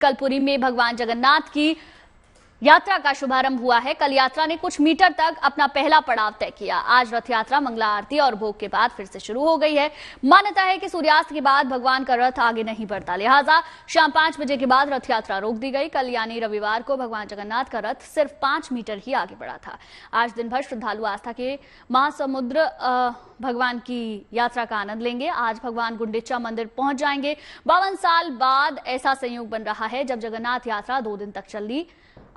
कल पुरी में भगवान जगन्नाथ की यात्रा का शुभारंभ हुआ है। कल यात्रा ने कुछ मीटर तक अपना पहला पड़ाव तय किया। आज रथ यात्रा मंगला आरती और भोग के बाद फिर से शुरू हो गई है। मान्यता है कि सूर्यास्त के बाद भगवान का रथ आगे नहीं बढ़ता, लिहाजा शाम 5 बजे के बाद रथ यात्रा रोक दी गई। कल यानी रविवार को भगवान जगन्नाथ का रथ सिर्फ 5 मीटर ही आगे बढ़ा था। आज दिन भर श्रद्धालु आस्था के महासमुद्र भगवान की यात्रा का आनंद लेंगे। आज भगवान गुंडिचा मंदिर पहुंच जाएंगे। 52 साल बाद ऐसा संयोग बन रहा है जब जगन्नाथ यात्रा 2 दिन तक चली।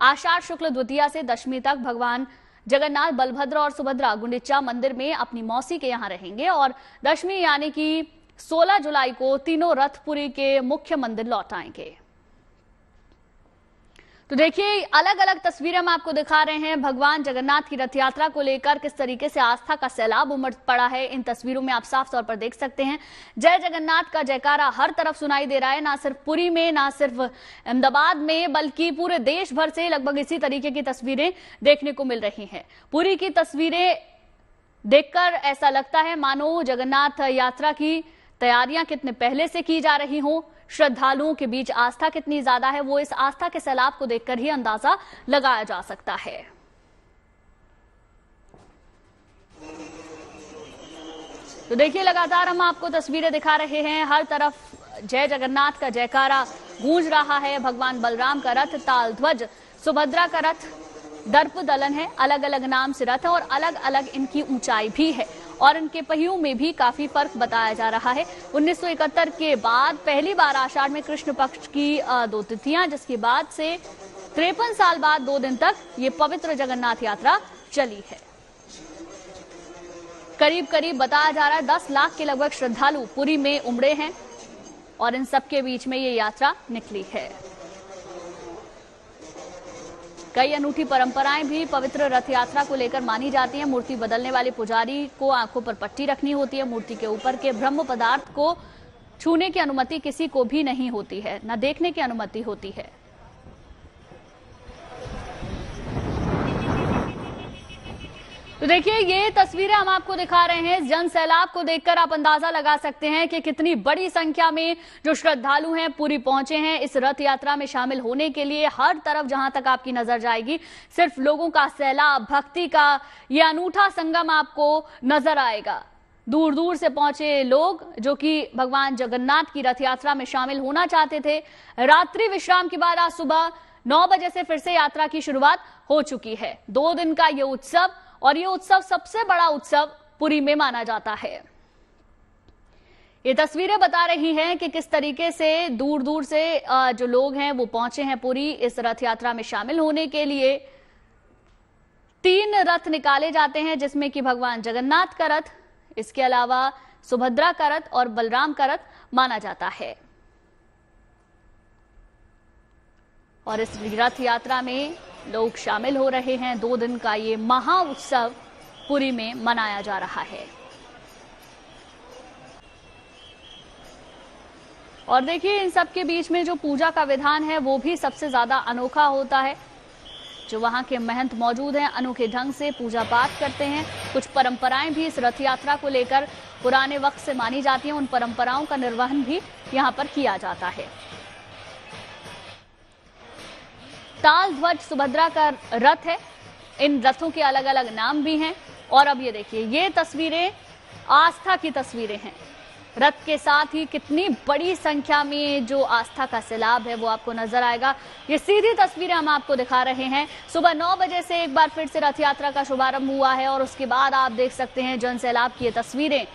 आषाढ़ शुक्ल द्वितीया से दशमी तक भगवान जगन्नाथ, बलभद्र और सुभद्रा गुंडिचा मंदिर में अपनी मौसी के यहां रहेंगे और दशमी यानी कि 16 जुलाई को तीनों रथ पुरी के मुख्य मंदिर लौट आएंगे। तो देखिए, अलग अलग तस्वीरें हम आपको दिखा रहे हैं भगवान जगन्नाथ की रथ यात्रा को लेकर किस तरीके से आस्था का सैलाब उमड़ पड़ा है। इन तस्वीरों में आप साफ तौर पर देख सकते हैं जय जगन्नाथ का जयकारा हर तरफ सुनाई दे रहा है। ना सिर्फ पुरी में, ना सिर्फ अहमदाबाद में, बल्कि पूरे देश भर से लगभग इसी तरीके की तस्वीरें देखने को मिल रही हैं। पुरी की तस्वीरें देखकर ऐसा लगता है मानो जगन्नाथ यात्रा की तैयारियां कितने पहले से की जा रही हों। श्रद्धालुओं के बीच आस्था कितनी ज्यादा है, वो इस आस्था के सैलाब को देखकर ही अंदाजा लगाया जा सकता है। तो देखिए, लगातार हम आपको तस्वीरें दिखा रहे हैं। हर तरफ जय जगन्नाथ का जयकारा गूंज रहा है। भगवान बलराम का रथ ताल ध्वज, सुभद्रा का रथ दर्प दलन है। अलग अलग नाम से रथ है और अलग अलग इनकी ऊंचाई भी है और इनके पहियों में भी काफी फर्क बताया जा रहा है। 1971 के बाद पहली बार आषाढ़ में कृष्ण पक्ष की 2 तिथियां, जिसके बाद से 53 साल बाद 2 दिन तक ये पवित्र जगन्नाथ यात्रा चली है। करीब करीब बताया जा रहा है 10 लाख के लगभग श्रद्धालु पुरी में उमड़े हैं और इन सबके बीच में ये यात्रा निकली है। कई अनूठी परंपराएं भी पवित्र रथ यात्रा को लेकर मानी जाती हैं। मूर्ति बदलने वाले पुजारी को आंखों पर पट्टी रखनी होती है। मूर्ति के ऊपर के ब्रह्म पदार्थ को छूने की अनुमति किसी को भी नहीं होती है, न देखने की अनुमति होती है। तो देखिए, ये तस्वीरें हम आपको दिखा रहे हैं। जन सैलाब को देखकर आप अंदाजा लगा सकते हैं कि कितनी बड़ी संख्या में जो श्रद्धालु हैं पुरी पहुंचे हैं इस रथ यात्रा में शामिल होने के लिए। हर तरफ जहां तक आपकी नजर जाएगी सिर्फ लोगों का सैलाब, भक्ति का ये अनूठा संगम आपको नजर आएगा। दूर दूर से पहुंचे लोग जो कि भगवान जगन्नाथ की रथ यात्रा में शामिल होना चाहते थे। रात्रि विश्राम के बाद आज सुबह 9 बजे से फिर से यात्रा की शुरुआत हो चुकी है। 2 दिन का ये उत्सव, और ये उत्सव सबसे बड़ा उत्सव पुरी में माना जाता है। ये तस्वीरें बता रही हैं कि किस तरीके से दूर दूर से जो लोग हैं वो पहुंचे हैं पुरी इस रथ यात्रा में शामिल होने के लिए। 3 रथ निकाले जाते हैं जिसमें कि भगवान जगन्नाथ का रथ, इसके अलावा सुभद्रा का रथ और बलराम का रथ माना जाता है। और इस रथ यात्रा में लोग शामिल हो रहे हैं। 2 दिन का ये महा उत्सव पुरी में मनाया जा रहा है। और देखिए, इन सब के बीच में जो पूजा का विधान है वो भी सबसे ज्यादा अनोखा होता है। जो वहां के महंत मौजूद हैं अनोखे ढंग से पूजा पाठ करते हैं। कुछ परंपराएं भी इस रथ यात्रा को लेकर पुराने वक्त से मानी जाती हैं। उन परंपराओं का निर्वहन भी यहां पर किया जाता है। ताल ध्वज सुभद्रा का रथ है। इन रथों के अलग अलग नाम भी हैं। और अब ये देखिए, ये तस्वीरें आस्था की तस्वीरें हैं। रथ के साथ ही कितनी बड़ी संख्या में जो आस्था का सैलाब है वो आपको नजर आएगा। ये सीधी तस्वीरें हम आपको दिखा रहे हैं। सुबह 9 बजे से एक बार फिर से रथ यात्रा का शुभारंभ हुआ है और उसके बाद आप देख सकते हैं जन सैलाब की ये तस्वीरें।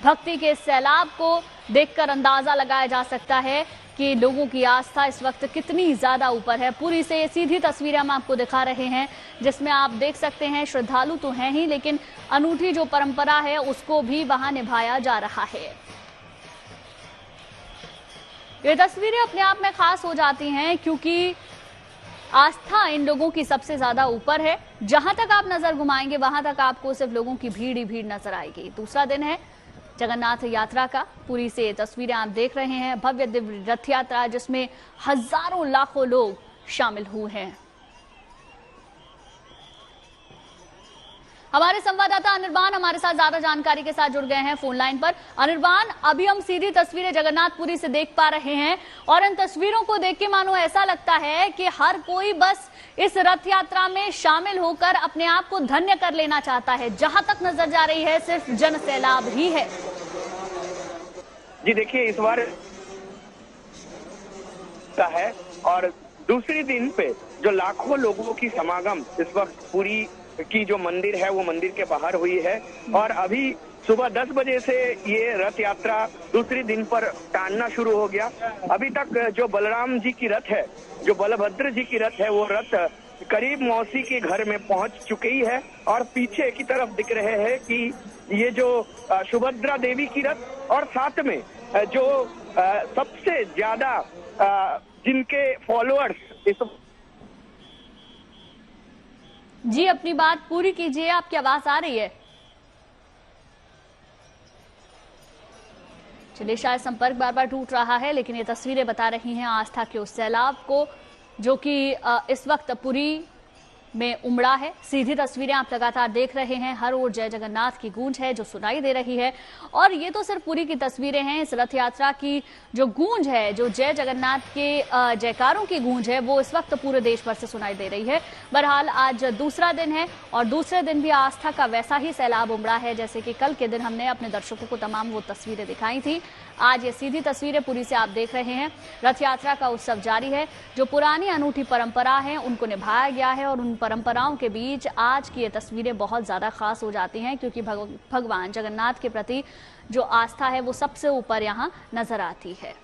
भक्ति के सैलाब को देखकर अंदाजा लगाया जा सकता है कि लोगों की आस्था इस वक्त कितनी ज्यादा ऊपर है। पूरी से ये सीधी तस्वीरें हम आपको दिखा रहे हैं जिसमें आप देख सकते हैं श्रद्धालु तो हैं ही, लेकिन अनूठी जो परंपरा है उसको भी वहां निभाया जा रहा है। ये तस्वीरें अपने आप में खास हो जाती हैं क्योंकि आस्था इन लोगों की सबसे ज्यादा ऊपर है। जहां तक आप नजर घुमाएंगे वहां तक आपको सिर्फ लोगों की भीड़ ही भीड़ नजर आएगी। दूसरा दिन है जगन्नाथ यात्रा का। पुरी से तस्वीरें आप देख रहे हैं। भव्य दिव्य रथ यात्रा जिसमें हजारों लाखों लोग शामिल हुए हैं। हमारे संवाददाता अनिर्बान हमारे साथ ज्यादा जानकारी के साथ जुड़ गए हैं फोन लाइन पर। अनिर्बान, अभी हम सीधी तस्वीरें जगन्नाथपुरी से देख पा रहे हैं और इन तस्वीरों को देख के मानो ऐसा लगता है कि हर कोई बस इस रथ यात्रा में शामिल होकर अपने आप को धन्य कर लेना चाहता है। जहां तक नजर जा रही है सिर्फ जन सैलाब ही है। जी देखिए, इस बार है और दूसरे दिन पे जो लाखों लोगों की समागम इस वक्त पुरी की जो मंदिर है वो मंदिर के बाहर हुई है और अभी सुबह 10 बजे से ये रथ यात्रा दूसरे दिन पर टानना शुरू हो गया। अभी तक जो बलराम जी की रथ है, जो बलभद्र जी की रथ है, वो रथ करीब मौसी के घर में पहुंच चुकी है और पीछे की तरफ दिख रहे हैं कि ये जो सुभद्रा देवी की रथ और साथ में जो सबसे ज्यादा जिनके फॉलोअर्स इस जी अपनी बात पूरी कीजिए, आपकी आवाज आ रही है। चलिए, शायद संपर्क बार बार टूट रहा है, लेकिन ये तस्वीरें बता रही हैं आस्था के उस सैलाब को जो कि इस वक्त पुरी में उमड़ा है। सीधी तस्वीरें आप लगातार देख रहे हैं, हर ओर जय जगन्नाथ की गूंज है जो सुनाई दे रही है। और ये तो सिर्फ पुरी की तस्वीरें हैं, इस रथ यात्रा की जो गूंज है, जो जय जगन्नाथ के जयकारों की गूंज है, वो इस वक्त पूरे देश भर से सुनाई दे रही है। बहरहाल आज दूसरा दिन है और दूसरे दिन भी आस्था का वैसा ही सैलाब उमड़ा है जैसे कि कल के दिन हमने अपने दर्शकों को तमाम वो तस्वीरें दिखाई थी। आज ये सीधी तस्वीरें पुरी से आप देख रहे हैं। रथ यात्रा का उत्सव जारी है। जो पुरानी अनूठी परंपरा है उनको निभाया गया है और उन परंपराओं के बीच आज की ये तस्वीरें बहुत ज्यादा खास हो जाती हैं क्योंकि भगवान जगन्नाथ के प्रति जो आस्था है वो सबसे ऊपर यहाँ नजर आती है।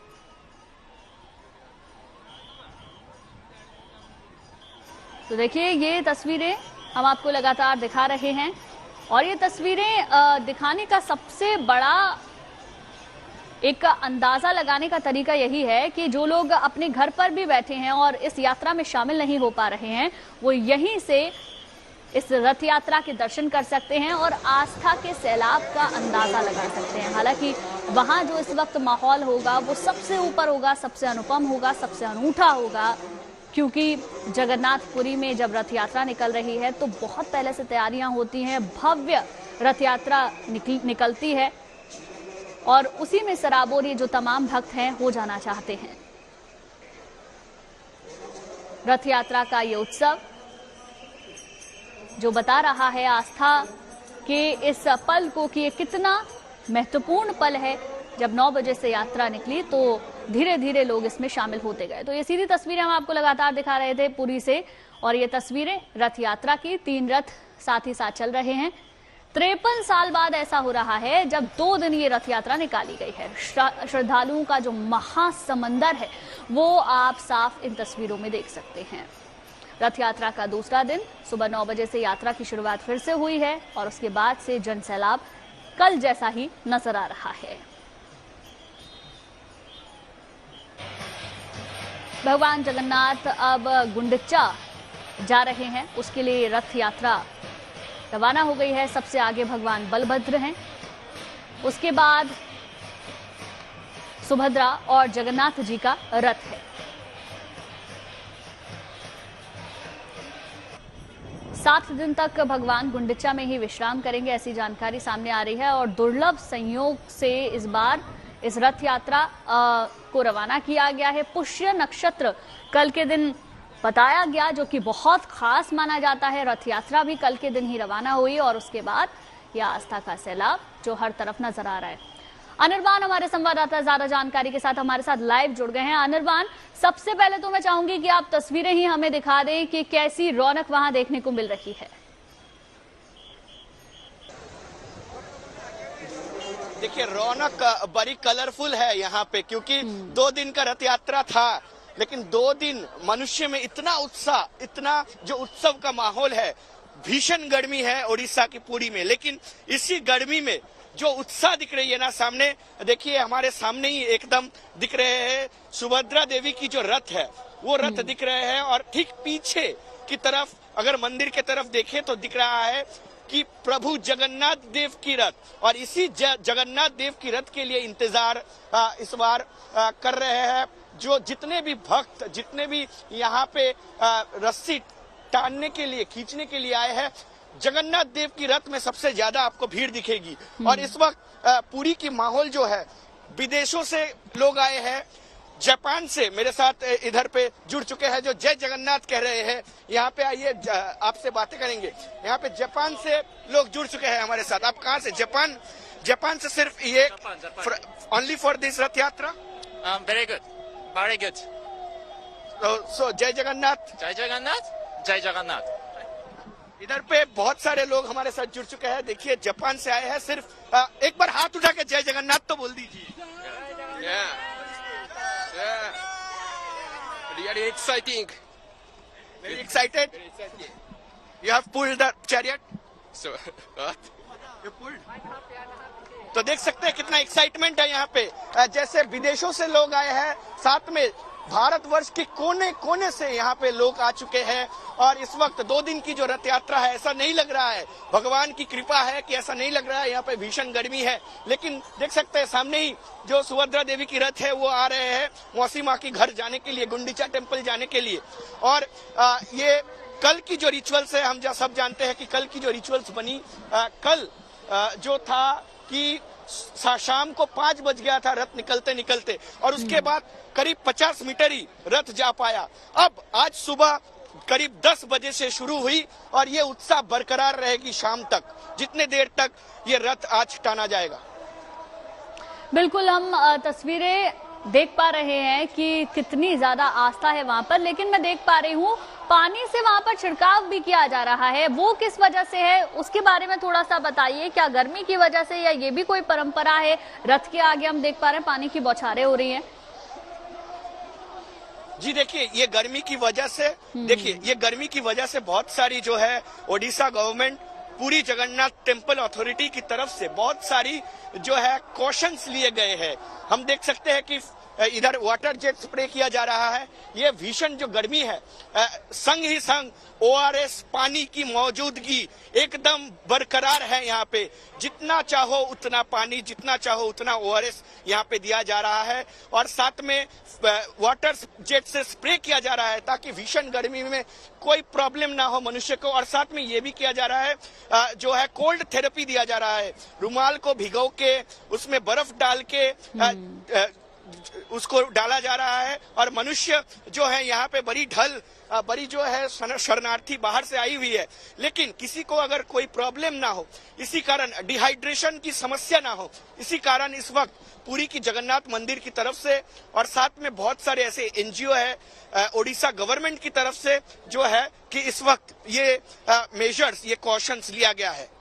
तो देखिए, ये तस्वीरें हम आपको लगातार दिखा रहे हैं और ये तस्वीरें दिखाने का सबसे बड़ा एक अंदाजा लगाने का तरीका यही है कि जो लोग अपने घर पर भी बैठे हैं और इस यात्रा में शामिल नहीं हो पा रहे हैं, वो यहीं से इस रथ यात्रा के दर्शन कर सकते हैं और आस्था के सैलाब का अंदाजा लगा सकते हैं। हालांकि वहां जो इस वक्त माहौल होगा वो सबसे ऊपर होगा, सबसे अनुपम होगा, सबसे अनूठा होगा, क्योंकि जगन्नाथपुरी में जब रथ यात्रा निकल रही है तो बहुत पहले से तैयारियां होती हैं। भव्य रथ यात्रा निकलती है और उसी में सराबोर ये जो तमाम भक्त हैं हो जाना चाहते हैं। रथ यात्रा का ये उत्सव जो बता रहा है आस्था के इस पल को कि ये कितना महत्वपूर्ण पल है। जब 9 बजे से यात्रा निकली तो धीरे धीरे लोग इसमें शामिल होते गए। तो ये सीधी तस्वीरें हम आपको लगातार दिखा रहे थे पुरी से और ये तस्वीरें रथ यात्रा की। 3 रथ साथ ही साथ चल रहे हैं। 53 साल बाद ऐसा हो रहा है जब 2 दिन ये रथ यात्रा निकाली गई है। श्रद्धालुओं का जो महासमंदर है वो आप साफ इन तस्वीरों में देख सकते हैं। रथ यात्रा का दूसरा दिन सुबह 9 बजे से यात्रा की शुरुआत फिर से हुई है और उसके बाद से जन सैलाब कल जैसा ही नजर आ रहा है। भगवान जगन्नाथ अब गुंडिचा जा रहे हैं, उसके लिए रथ यात्रा रवाना हो गई है। सबसे आगे भगवान बलभद्र हैं, उसके बाद सुभद्रा और जगन्नाथ जी का रथ है। 7 दिन तक भगवान गुंडिचा में ही विश्राम करेंगे, ऐसी जानकारी सामने आ रही है। और दुर्लभ संयोग से इस बार इस रथ यात्रा को रवाना किया गया है पुष्य नक्षत्र कल के दिन बताया गया, जो कि बहुत खास माना जाता है। रथ यात्रा भी कल के दिन ही रवाना हुई और उसके बाद यह आस्था का सैलाब जो हर तरफ नजर आ रहा है। अनिर्बान हमारे संवाददाता ज्यादा जानकारी के साथ हमारे साथ लाइव जुड़ गए हैं। अनिर्बान, सबसे पहले तो मैं चाहूंगी कि आप तस्वीरें ही हमें दिखा दें कि कैसी रौनक वहां देखने को मिल रही है। देखिए, रौनक बड़ी कलरफुल है यहाँ पे क्योंकि 2 दिन का रथ यात्रा था, लेकिन 2 दिन मनुष्य में इतना उत्साह, इतना जो उत्सव का माहौल है। भीषण गर्मी है उड़ीसा की पुरी में, लेकिन इसी गर्मी में जो उत्साह दिख रही है ना, सामने देखिए, हमारे सामने ही एकदम दिख रहे हैं सुभद्रा देवी की जो रथ है वो रथ दिख रहे हैं और ठीक पीछे की तरफ अगर मंदिर के तरफ देखें तो दिख रहा है कि प्रभु जगन्नाथ देव की रथ। और इसी जगन्नाथ देव की रथ के लिए इंतजार इस बार कर रहे हैं जो जितने भी भक्त, जितने भी यहाँ पे रस्सी टानने के लिए, खींचने के लिए आए हैं, जगन्नाथ देव की रथ में सबसे ज्यादा आपको भीड़ दिखेगी। और इस वक्त पुरी की माहौल जो है, विदेशों से लोग आए हैं, जापान से मेरे साथ इधर पे जुड़ चुके हैं जो जय जगन्नाथ कह रहे हैं। यहाँ पे आइए, आपसे बातें करेंगे। यहाँ पे जापान से लोग जुड़ चुके हैं हमारे साथ। आप कहाँ से? जापान से सिर्फ ये only for this Rath Yatra? Very good, very good. So जय जगन्नाथ। जय जगन्नाथ, जय जगन्नाथ। इधर पे बहुत सारे लोग हमारे साथ जुड़ चुके हैं। देखिए, जापान से आए हैं। सिर्फ एक बार हाथ उठा के जय जगन्नाथ तो बोल दीजिए। Really exciting. Very excited. You have pulled the chariot. So what? You pulled. तो देख सकते हैं कितना एक्साइटमेंट है यहाँ पे। जैसे विदेशों से लोग आए हैं, साथ में भारतवर्ष के कोने कोने से यहाँ पे लोग आ चुके हैं। और इस वक्त 2 दिन की जो रथ यात्रा है, ऐसा नहीं लग रहा है, भगवान की कृपा है कि ऐसा नहीं लग रहा है। यहाँ पे भीषण गर्मी है, लेकिन देख सकते हैं सामने ही जो सुभद्रा देवी की रथ है वो आ रहे हैं मौसी माँ की घर जाने के लिए, गुंडीचा टेम्पल जाने के लिए। और ये कल की जो रिचुअल्स है, हम सब जानते हैं कि कल की जो रिचुअल्स बनी, कल जो था कि शाम को 5 बज गया था रथ निकलते निकलते, और उसके बाद करीब 50 मीटर ही रथ जा पाया। अब आज सुबह करीब 10 बजे से शुरू हुई और ये उत्साह बरकरार रहेगी शाम तक, जितने देर तक ये रथ आज टाना जाएगा। बिल्कुल, हम तस्वीरें देख पा रहे हैं कि कितनी ज्यादा आस्था है वहां पर, लेकिन मैं देख पा रही हूँ पानी से वहां पर छिड़काव भी किया जा रहा है। वो किस वजह से है, उसके बारे में थोड़ा सा बताइए। क्या गर्मी की वजह से या ये भी कोई परंपरा है? रथ के आगे हम देख पा रहे हैं पानी की बौछारें हो रही हैं। जी देखिए, ये गर्मी की वजह से, ये गर्मी की वजह से बहुत सारी जो है ओडिशा गवर्नमेंट, पूरी जगन्नाथ टेम्पल अथॉरिटी की तरफ से बहुत सारी जो है कॉशंस लिए गए हैं। हम देख सकते हैं कि इधर वाटर जेट स्प्रे किया जा रहा है। ये भीषण जो गर्मी है, संग ही संग ORS पानी की मौजूदगी एकदम बरकरार है यहाँ पे। जितना चाहो उतना पानी, जितना चाहो उतना ORS यहाँ पे दिया जा रहा है, और साथ में वाटर जेट से स्प्रे किया जा रहा है ताकि भीषण गर्मी में कोई प्रॉब्लम ना हो मनुष्य को। और साथ में ये भी किया जा रहा है, जो है कोल्ड थेरेपी दिया जा रहा है। रुमाल को भिगो के उसमें बर्फ डाल के उसको डाला जा रहा है, और मनुष्य जो है यहाँ पे बड़ी जो है शरणार्थी बाहर से आई हुई है, लेकिन किसी को अगर कोई प्रॉब्लम ना हो, इसी कारण डिहाइड्रेशन की समस्या ना हो, इसी कारण इस वक्त पुरी की जगन्नाथ मंदिर की तरफ से और साथ में बहुत सारे ऐसे NGO है ओडिशा गवर्नमेंट की तरफ से जो है कि इस वक्त ये मेजर्स, ये कॉशंस लिया गया है।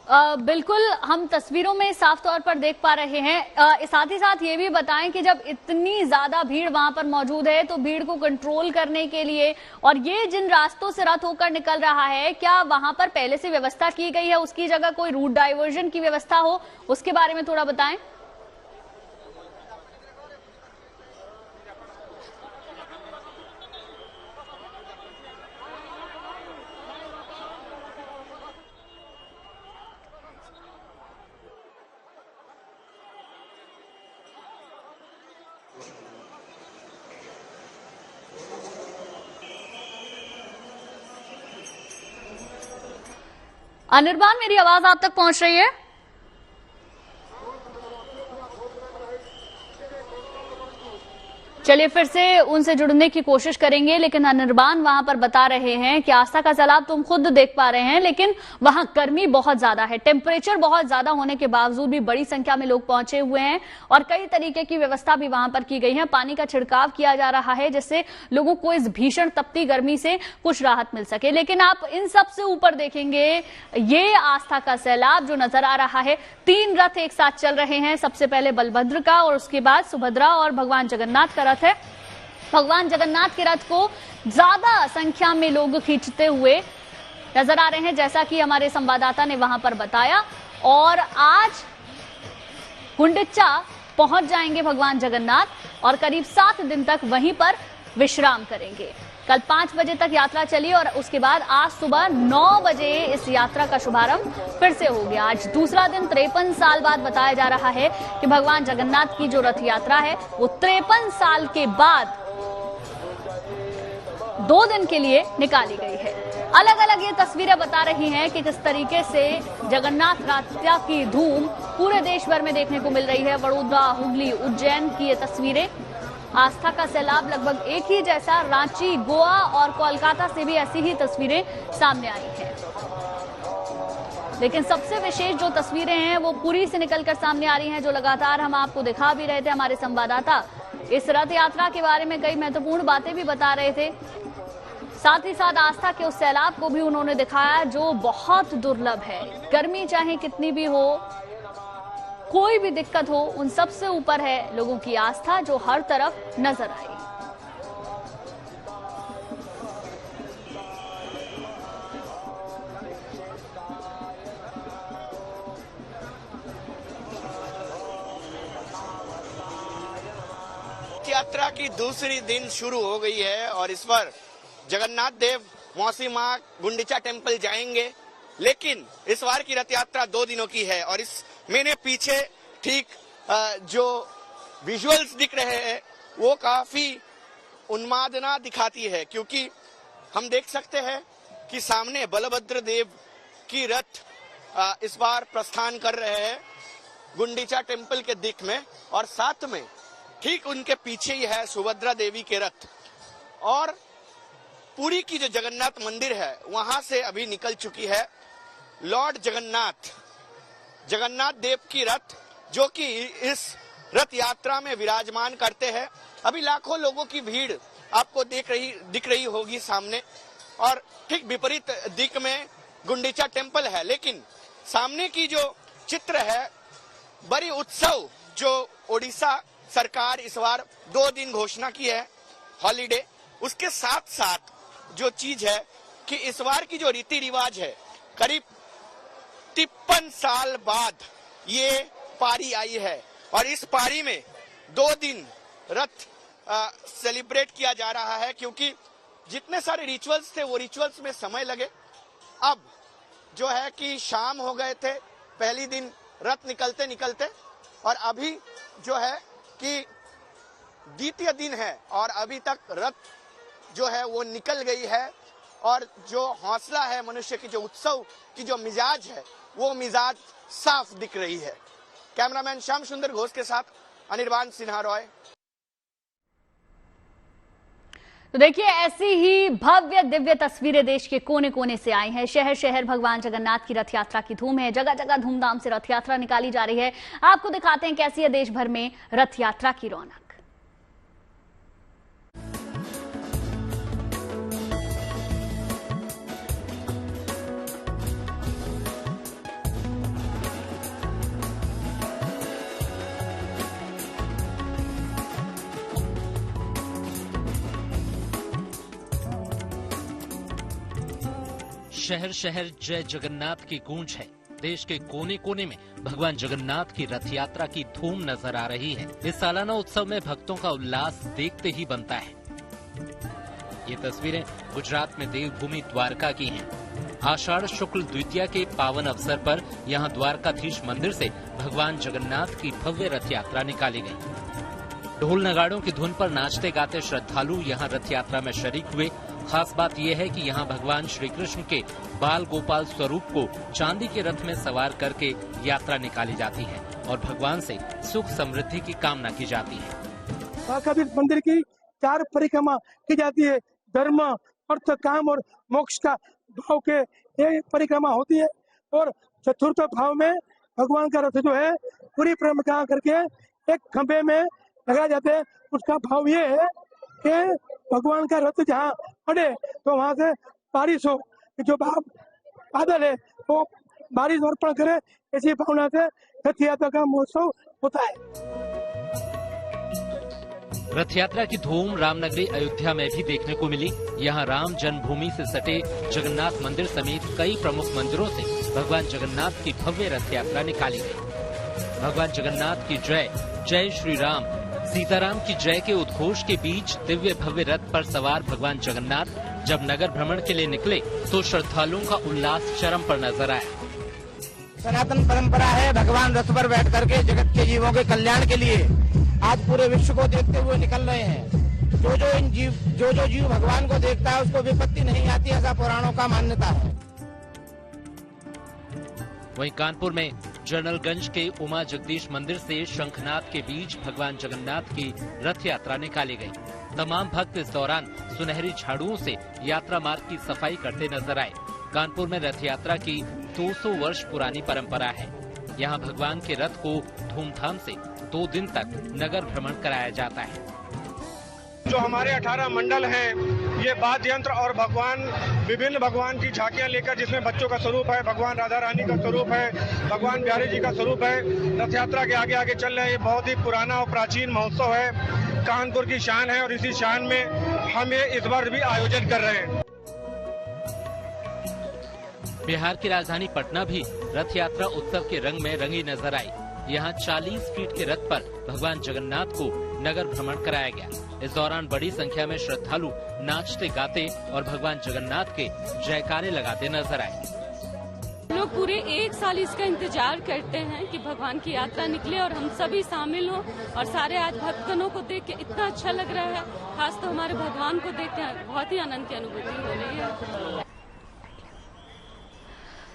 बिल्कुल, हम तस्वीरों में साफ तौर पर देख पा रहे हैं। साथ ही साथ ये भी बताएं कि जब इतनी ज्यादा भीड़ वहां पर मौजूद है, तो भीड़ को कंट्रोल करने के लिए और ये जिन रास्तों से रथ होकर निकल रहा है, क्या वहां पर पहले से व्यवस्था की गई है? उसकी जगह कोई रूट डाइवर्जन की व्यवस्था हो, उसके बारे में थोड़ा बताएं। अनिर्बान, मेरी आवाज आप तक पहुंच रही है? चलिए फिर से उनसे जुड़ने की कोशिश करेंगे, लेकिन अनिर्बान वहां पर बता रहे हैं कि आस्था का सैलाब तुम खुद देख पा रहे हैं, लेकिन वहां गर्मी बहुत ज्यादा है। टेम्परेचर बहुत ज्यादा होने के बावजूद भी बड़ी संख्या में लोग पहुंचे हुए हैं और कई तरीके की व्यवस्था भी वहां पर की गई है। पानी का छिड़काव किया जा रहा है जिससे लोगों को इस भीषण तपती गर्मी से कुछ राहत मिल सके। लेकिन आप इन सबसे ऊपर देखेंगे ये आस्था का सैलाब जो नजर आ रहा है। 3 रथ एक साथ चल रहे हैं, सबसे पहले बलभद्र का और उसके बाद सुभद्रा और भगवान जगन्नाथ का रथ है। भगवान जगन्नाथ के रथ को ज्यादा संख्या में लोग खींचते हुए नजर आ रहे हैं, जैसा कि हमारे संवाददाता ने वहां पर बताया। और आज गुंडीचा पहुंच जाएंगे भगवान जगन्नाथ और करीब 7 दिन तक वहीं पर विश्राम करेंगे। कल 5 बजे तक यात्रा चली और उसके बाद आज सुबह 9 बजे इस यात्रा का शुभारंभ फिर से हो गया। आज दूसरा दिन 53 साल बाद बताया जा रहा है कि भगवान जगन्नाथ की जो रथ यात्रा है वो 53 साल के बाद 2 दिन के लिए निकाली गई है। अलग अलग ये तस्वीरें बता रही हैं कि किस तरीके से जगन्नाथ यात्रा की धूम पूरे देश भर में देखने को मिल रही है। वडोदरा, हुगली, उज्जैन की ये तस्वीरें, आस्था का सैलाब लगभग एक ही जैसा। रांची, गोवा और कोलकाता से भी ऐसी ही तस्वीरें सामने आई हैं। लेकिन सबसे विशेष जो तस्वीरें हैं वो पुरी से निकलकर सामने आ रही हैं, जो लगातार हम आपको दिखा भी रहे थे। हमारे संवाददाता इस रथ यात्रा के बारे में कई महत्वपूर्ण बातें भी बता रहे थे। साथ ही साथ आस्था के उस सैलाब को भी उन्होंने दिखाया जो बहुत दुर्लभ है। गर्मी चाहे कितनी भी हो, कोई भी दिक्कत हो, उन सबसे ऊपर है लोगों की आस्था जो हर तरफ नजर आई। यात्रा की दूसरी दिन शुरू हो गई है और इस पर जगन्नाथ देव मौसी मां गुंडीचा टेम्पल जाएंगे। लेकिन इस बार की रथ यात्रा 2 दिनों की है और इस मैंने पीछे ठीक जो विजुअल्स दिख रहे हैं वो काफी उन्मादना दिखाती है, क्योंकि हम देख सकते हैं कि सामने बलभद्र देव की रथ इस बार प्रस्थान कर रहे हैं गुंडीचा टेम्पल के दिख में, और साथ में ठीक उनके पीछे ही है सुभद्रा देवी के रथ। और पुरी की जो जगन्नाथ मंदिर है वहां से अभी निकल चुकी है लॉर्ड जगन्नाथ देव की रथ, जो कि इस रथ यात्रा में विराजमान करते हैं। अभी लाखों लोगों की भीड़ आपको दिख रही होगी सामने, और ठीक विपरीत दिक में गुंडीचा टेम्पल है। लेकिन सामने की जो चित्र है, बड़ी उत्सव जो ओडिशा सरकार इस बार 2 दिन घोषणा की है हॉलीडे, उसके साथ साथ जो चीज है कि इस बार की जो रीति रिवाज है, करीब 53 साल बाद ये पारी आई है और इस पारी में 2 दिन रथ सेलिब्रेट किया जा रहा है, क्योंकि जितने सारे रिचुअल्स थे वो रिचुअल्स में समय लगे। अब जो है कि शाम हो गए थे पहली दिन रथ निकलते और अभी जो है कि द्वितीय दिन है और अभी तक रथ जो है वो निकल गई है, और जो हौसला है मनुष्य की, जो उत्सव की जो मिजाज है वो मिजाज साफ दिख रही है। कैमरामैन श्याम सुंदर घोष के साथ अनिर्बान सिन्हा रॉय। तो देखिए, ऐसी ही भव्य दिव्य तस्वीरें देश के कोने कोने से आई हैं। शहर शहर भगवान जगन्नाथ की रथ यात्रा की धूम है। जगह जगह धूमधाम से रथ यात्रा निकाली जा रही है। आपको दिखाते हैं कैसी है देश भर में रथ यात्रा की रौनक। शहर शहर जय जगन्नाथ की गूंज है। देश के कोने कोने में भगवान जगन्नाथ की रथ यात्रा की धूम नजर आ रही है। इस सालाना उत्सव में भक्तों का उल्लास देखते ही बनता है। ये तस्वीरें गुजरात में देवभूमि द्वारका की हैं। आषाढ़ शुक्ल द्वितीया के पावन अवसर पर यहाँ द्वारकाधीश मंदिर से भगवान जगन्नाथ की भव्य रथ यात्रा निकाली गई। ढोल नगाड़ों की धुन पर नाचते गाते श्रद्धालु यहाँ रथ यात्रा में शरीक हुए। खास बात यह है कि यहाँ भगवान श्री कृष्ण के बाल गोपाल स्वरूप को चांदी के रथ में सवार करके यात्रा निकाली जाती है और भगवान से सुख समृद्धि की कामना की जाती है। कभी मंदिर की 4 परिक्रमा की जाती है। धर्म, अर्थ, काम और मोक्ष का भाव के ये परिक्रमा होती है, और चतुर्थ भाव में भगवान का रथ जो है पूरी परिक्रमा करके एक खंभे में लगाए जाते हैं। उसका भाव ये है कि भगवान का रथ जहाँ पड़े तो वहाँ से बारिश हो, जो बादल है वो बारिश अर्पण करे, ऐसी भावना से रथ यात्रा का महोत्सव होता है। रथ यात्रा की धूम रामनगरी अयोध्या में भी देखने को मिली। यहाँ राम जन्मभूमि से सटे जगन्नाथ मंदिर समेत कई प्रमुख मंदिरों से भगवान जगन्नाथ की भव्य रथ यात्रा निकाली गई। भगवान जगन्नाथ की जय, जय श्री राम, सीताराम की जय के उद्घोष के बीच दिव्य भव्य रथ पर सवार भगवान जगन्नाथ जब नगर भ्रमण के लिए निकले तो श्रद्धालुओं का उल्लास चरम पर नजर आया। सनातन परंपरा है, भगवान रथ पर बैठ करके जगत के जीवों के कल्याण के लिए आज पूरे विश्व को देखते हुए निकल रहे हैं। जो जीव भगवान को देखता है उसको विपत्ति नहीं आती, ऐसा पुराणों का मान्यता है। वहीं कानपुर में जनरलगंज के उमा जगदीश मंदिर से शंखनाद के बीच भगवान जगन्नाथ की रथ यात्रा निकाली गई। तमाम भक्त इस दौरान सुनहरी झाड़ुओं से यात्रा मार्ग की सफाई करते नजर आए। कानपुर में रथ यात्रा की 200 वर्ष पुरानी परंपरा है। यहाँ भगवान के रथ को धूमधाम से 2 दिन तक नगर भ्रमण कराया जाता है। जो हमारे 18 मंडल हैं, ये वाद्य यंत्र और विभिन्न भगवान की झांकियां लेकर, जिसमें बच्चों का स्वरूप है, भगवान राधा रानी का स्वरूप है, भगवान बिहारी जी का स्वरूप है, रथ यात्रा के आगे आगे चल रहे हैं। ये बहुत ही पुराना और प्राचीन महोत्सव है, कानपुर की शान है और इसी शान में हम ये इस बार भी आयोजन कर रहे हैं। बिहार की राजधानी पटना भी रथ यात्रा उत्सव के रंग में रंगी नजर आई। यहाँ 40 फीट के रथ पर भगवान जगन्नाथ को नगर भ्रमण कराया गया। इस दौरान बड़ी संख्या में श्रद्धालु नाचते गाते और भगवान जगन्नाथ के जयकारे लगाते नजर आए। लोग पूरे 1 साल इसका इंतजार करते हैं कि भगवान की यात्रा निकले और हम सभी शामिल हों, और सारे आज भक्तगणों को देख के इतना अच्छा लग रहा है। खास तो हमारे भगवान को देख के बहुत ही आनंद की अनुभूति हो रही है।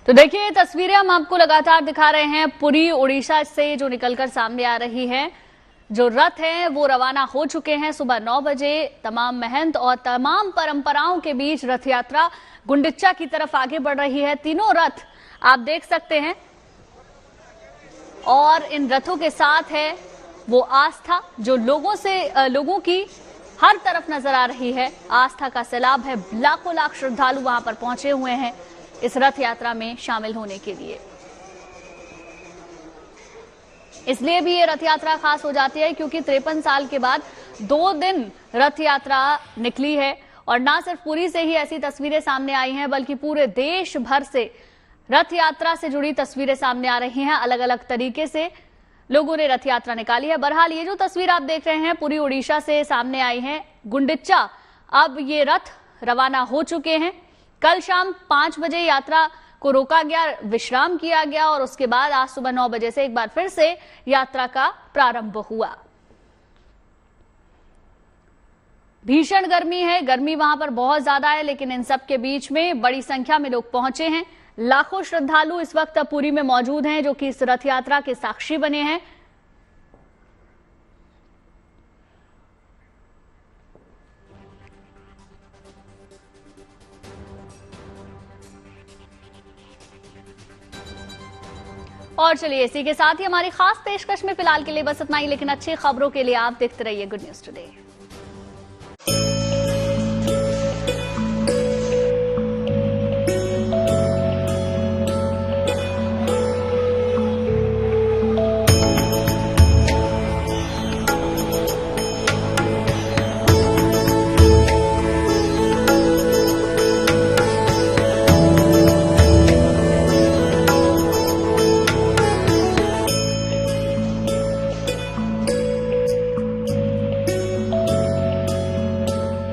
तो देखिए, ये तस्वीरें हम आपको लगातार दिखा रहे हैं पुरी उड़ीसा से जो निकलकर सामने आ रही है। जो रथ हैं वो रवाना हो चुके हैं। सुबह 9 बजे तमाम महंत और तमाम परंपराओं के बीच रथ यात्रा गुंडिचा की तरफ आगे बढ़ रही है। तीनों रथ आप देख सकते हैं और इन रथों के साथ है वो आस्था जो लोगों की हर तरफ नजर आ रही है। आस्था का सैलाब है, लाखों लाख श्रद्धालु वहां पर पहुंचे हुए हैं इस रथ यात्रा में शामिल होने के लिए। इसलिए भी ये रथ यात्रा खास हो जाती है क्योंकि 53 साल के बाद 2 दिन रथ यात्रा निकली है। और ना सिर्फ पुरी से ही ऐसी तस्वीरें सामने आई हैं, बल्कि पूरे देश भर से रथ यात्रा से जुड़ी तस्वीरें सामने आ रही हैं। अलग अलग तरीके से लोगों ने रथ यात्रा निकाली है। बहरहाल ये जो तस्वीर आप देख रहे हैं पुरी उड़ीसा से सामने आई है गुंडिचा। अब ये रथ रवाना हो चुके हैं। कल शाम 5 बजे यात्रा को रोका गया, विश्राम किया गया और उसके बाद आज सुबह 9 बजे से एक बार फिर से यात्रा का प्रारंभ हुआ। भीषण गर्मी है, गर्मी वहां पर बहुत ज्यादा है, लेकिन इन सब के बीच में बड़ी संख्या में लोग पहुंचे हैं। लाखों श्रद्धालु इस वक्त पुरी में मौजूद हैं जो कि इस रथ यात्रा के साक्षी बने हैं। और चलिए इसी के साथ ही हमारी खास पेशकश में फिलहाल के लिए बस इतना ही, लेकिन अच्छी खबरों के लिए आप देखते रहिए गुड न्यूज टुडे।